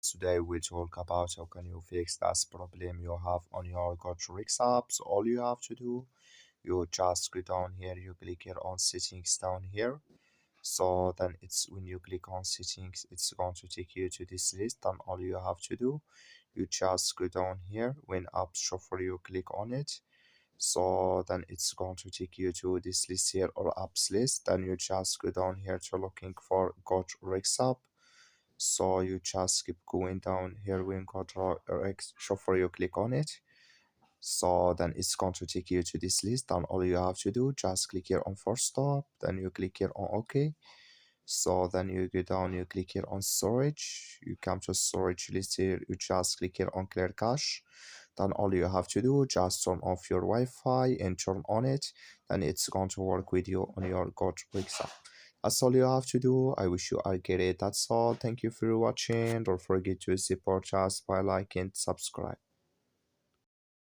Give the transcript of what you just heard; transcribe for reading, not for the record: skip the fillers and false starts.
Today we talk about how can you fix that problem you have on your GoodRx app. So all you have to do, you just go down here, you click here on settings down here. So then it's when you click on settings, it's going to take you to this list. And all you have to do, you just go down here. When apps shuffle, you click on it. So then it's going to take you to this list here or apps list. Then you just go down here to looking for GoodRx app. So you just keep going down here when GoodRx shuffle, you click on it. So then it's going to take you to this list, and all you have to do, just click here on first stop, then you click here on OK. So then you go down, you click here on storage, you come to storage list here, you just click here on clear cache. Then all you have to do, just turn off your Wi-Fi and turn on it, then it's going to work with you on your GoodRx app. That's all you have to do. I wish you all get it. That's all. Thank you for watching. Don't forget to support us by liking and subscribe.